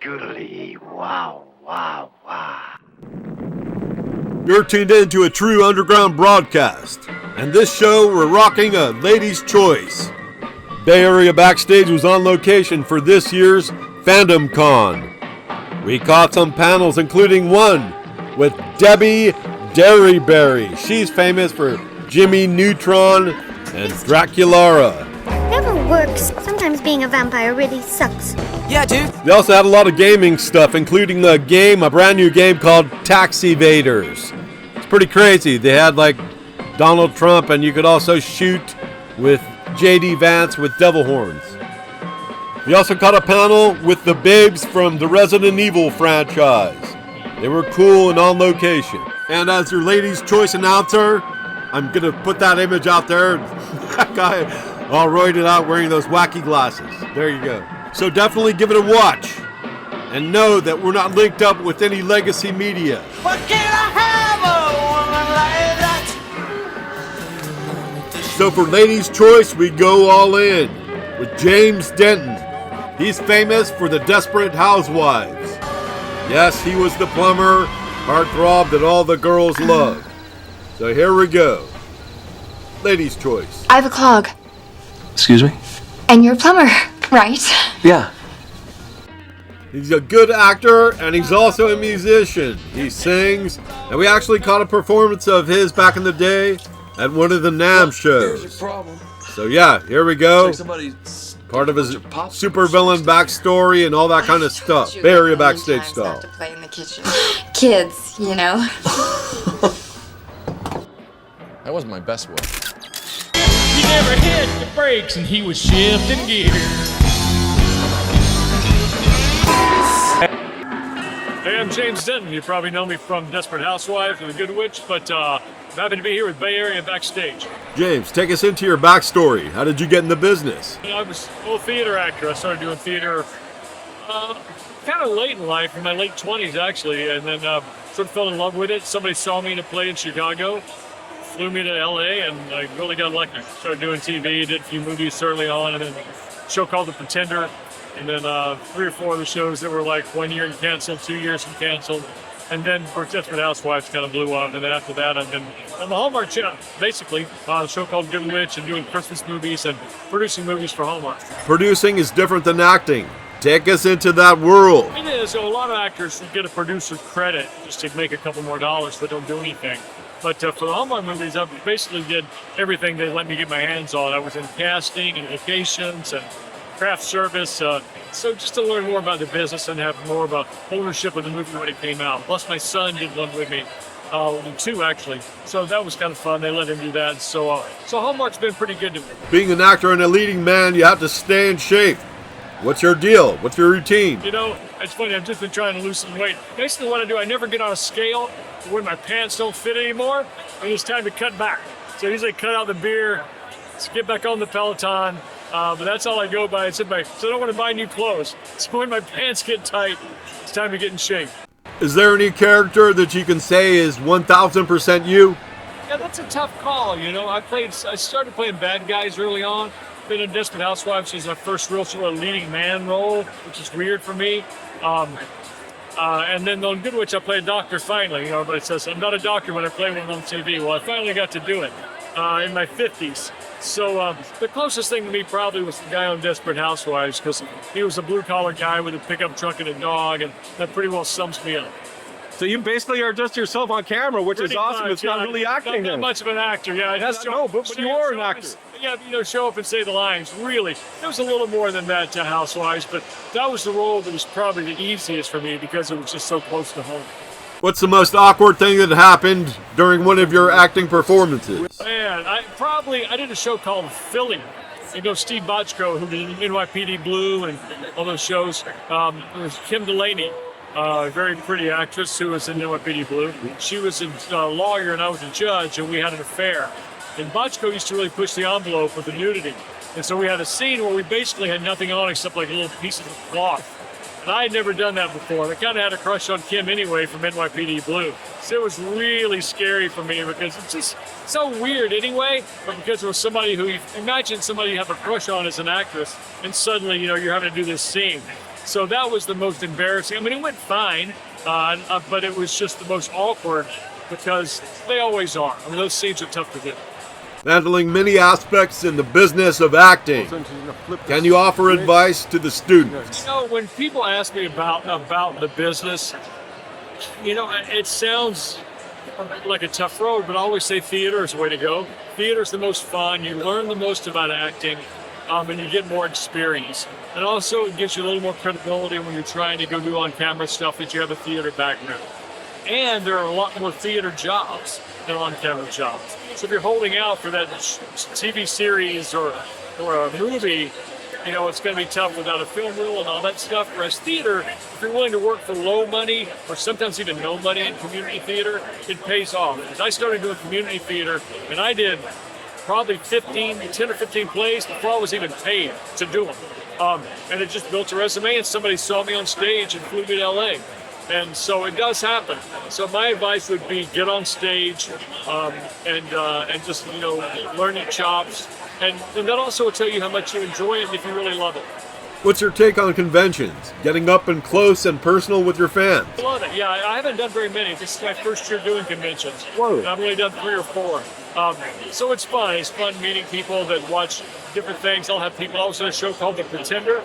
Googly, wow, wow, wow. You're tuned in to a true underground broadcast, and this show we're rocking a ladies' choice. Bay Area Backstage was on location for this year's Fandomcon. We caught some panels, including one with Debbie Derryberry. She's famous for Jimmy Neutron and Draculara. Never works. Sometimes being a vampire really sucks. Yeah, dude. They also had a lot of gaming stuff, including a brand new game called Tax Evaders. It's pretty crazy. They had like Donald Trump, and you could also shoot with J.D. Vance with devil horns. We also caught a panel with the babes from the Resident Evil franchise. They were cool and on location. And as your ladies' choice announcer, I'm going to put that image out there. That guy all roided out wearing those wacky glasses. There you go. So definitely give it a watch. And know that we're not linked up with any legacy media. What can I have a woman like that? So for ladies' choice, we go all in with James Denton. He's famous for the Desperate Housewives. Yes, he was the plumber, heartthrob that all the girls loved. So here we go. Ladies' choice. I have a clog. Excuse me? And you're a plumber, right? Yeah. He's a good actor, and he's also a musician. He sings, and we actually caught a performance of his back in the day at one of the NAMM shows. Here's your problem. So yeah, here we go. Somebody Part of his supervillain backstory and all that kind of stuff. Bay Area Backstage style. To play in the kitchen. Kids, you know. That wasn't my best work. He never hit the brakes and he was shifting gears. Hey, I'm James Denton. You probably know me from Desperate Housewives and The Good Witch, but I'm happy to be here with Bay Area Backstage. James, take us into your backstory. How did you get in the business? I was a little theater actor. I started doing theater kind of late in life, in my late 20s actually, and then sort of fell in love with it. Somebody saw me in a play in Chicago, flew me to LA, and I really got lucky. Started doing TV, did a few movies early on, and then a show called The Pretender, and then 3 or 4 other shows that were like 1 year and canceled, 2 years and canceled. And then Desperate Housewives kind of blew up, and then after that I've been on the Hallmark Channel, basically, on a show called Good Witch, and doing Christmas movies and producing movies for Hallmark. Producing is different than acting. Take us into that world. It is. So a lot of actors get a producer credit just to make a couple more dollars, but don't do anything. But for the Hallmark movies, I basically did everything they let me get my hands on. I was in casting and locations and craft service. So just to learn more about the business and have more about ownership of the movie when it came out. Plus my son did one with me, 2 actually. So that was kind of fun. They let him do that. So Hallmark's been pretty good to me. Being an actor and a leading man, you have to stay in shape. What's your deal? What's your routine? You know, it's funny, I've just been trying to lose some weight. Basically what I do, I never get on a scale when my pants don't fit anymore, and it's time to cut back. So I usually cut out the beer, get back on the Peloton, but that's all I go by. So I don't want to buy new clothes. So when my pants get tight, it's time to get in shape. Is there any character that you can say is 1000% you? Yeah, that's a tough call, you know. I started playing bad guys early on. Been in Desperate Housewives was my first real sort of leading man role, which is weird for me. And then on Good Witch, I played a doctor finally. You know, everybody says I'm not a doctor when I play one on TV. Well, I finally got to do it in my 50s. So the closest thing to me probably was the guy on Desperate Housewives, because he was a blue-collar guy with a pickup truck and a dog, and that pretty well sums me up. So you basically are just yourself on camera, which is awesome. Much, it's not really acting. Not much of an actor, yeah. But you are an actor. Show up and say the lines. Really, there was a little more than that to Housewives, but that was the role that was probably the easiest for me because it was just so close to home. What's the most awkward thing that happened during one of your acting performances? Man, I did a show called Philly. You know, Steve Bochco, who did NYPD Blue and all those shows. It was Kim Delaney. A very pretty actress who was in NYPD Blue. She was a lawyer and I was a judge, and we had an affair. And Bochco used to really push the envelope with the nudity. And so we had a scene where we basically had nothing on except like little pieces of cloth. And I had never done that before. I kind of had a crush on Kim anyway from NYPD Blue. So it was really scary for me because it's just so weird anyway, but because it was somebody who, imagine somebody you have a crush on as an actress, and suddenly, you know, you're having to do this scene. So that was the most embarrassing. I mean, it went fine, but it was just the most awkward because they always are. I mean, those scenes are tough to do. Handling many aspects in the business of acting. Can you offer advice to the students? You know, when people ask me about the business, you know, it sounds like a tough road, but I always say theater is the way to go. Theater is the most fun. You learn the most about acting, and you get more experience. And also, it gives you a little more credibility when you're trying to go do on-camera stuff that you have a theater background. And there are a lot more theater jobs than on-camera jobs. So if you're holding out for that TV series or a movie, you know, it's going to be tough without a film reel and all that stuff. Whereas theater, if you're willing to work for low money or sometimes even no money in community theater, it pays off. Because I started doing community theater, and I did probably 10 or 15 plays before I was even paid to do them. And it just built a resume, and somebody saw me on stage and flew me to LA. And so it does happen. So my advice would be get on stage and just, you know, learn your chops. And that also will tell you how much you enjoy it if you really love it. What's your take on conventions? Getting up and close and personal with your fans? I love it. Yeah, I haven't done very many. This is my first year doing conventions. Whoa. I've only done 3 or 4. So it's fun. It's fun meeting people that watch different things. I'll have people. I was on a show called The Pretender.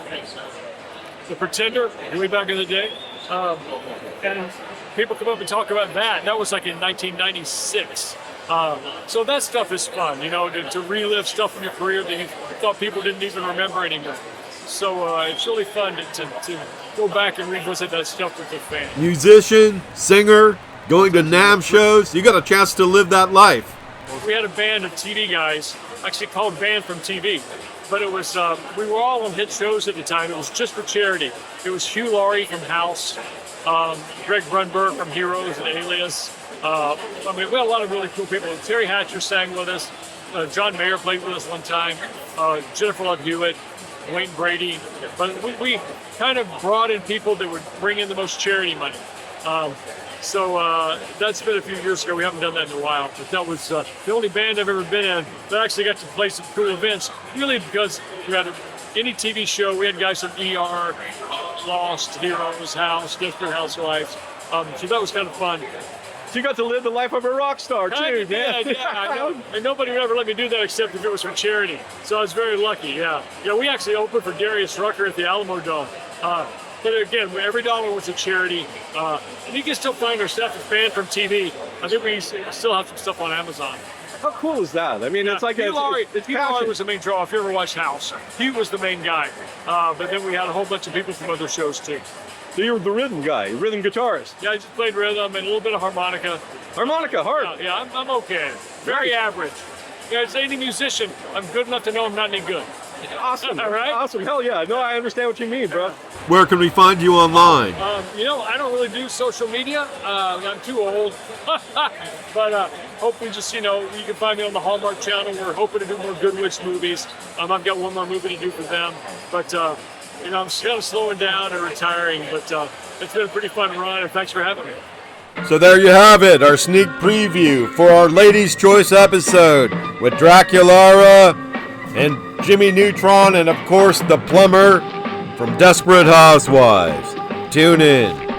The Pretender, way back in the day. And people come up and talk about that. That was like in 1996. So that stuff is fun, you know, to relive stuff from your career that you thought people didn't even remember anymore. So it's really fun to go back and revisit that stuff with the fans. Musician, singer, going to NAMM shows, you got a chance to live that life. We had a band of TV guys, actually called Band from TV. But it was, we were all on hit shows at the time. It was just for charity. It was Hugh Laurie from House, Greg Brunberg from Heroes and Alias. I mean, we had a lot of really cool people. Teri Hatcher sang with us. John Mayer played with us one time. Jennifer Love Hewitt, Wayne Brady. But we kind of brought in people that would bring in the most charity money. So that's been a few years ago. We haven't done that in a while. But that was the only band I've ever been in that actually got to play some cool events. Really, because we had any TV show, we had guys from ER, Lost, Heroes, House, Desperate Housewives. So that was kind of fun. So you got to live the life of a rock star, too, man. Yeah, I know. And nobody would ever let me do that except if it was for charity. So I was very lucky, yeah. Yeah, we actually opened for Darius Rucker at the Alamo Dome. But again, every dollar was a charity. And you can still find our stuff as Band from TV. I think we still have some stuff on Amazon. How cool is that? I mean, it's like Hugh Laurie was the main draw. If you ever watched House, he was the main guy. But then we had a whole bunch of people from other shows too. So you were the rhythm guy, rhythm guitarist. Yeah, I just played rhythm and a little bit of harmonica. Harmonica, hard. Yeah, I'm okay. Very average. Yeah, as any musician, I'm good enough to know I'm not any good. Awesome. All right? Awesome. Hell yeah. No, I understand what you mean, bro. Where can we find you online? You know, I don't really do social media. I'm too old. But hopefully just, you know, you can find me on the Hallmark Channel. We're hoping to do more Good Witch movies. I've got one more movie to do for them. But, you know, I'm kind of slowing down and retiring. But it's been a pretty fun run, and thanks for having me. So there you have it, our sneak preview for our Ladies' Choice episode with Draculara and Jimmy Neutron and, of course, the plumber from Desperate Housewives. Tune in.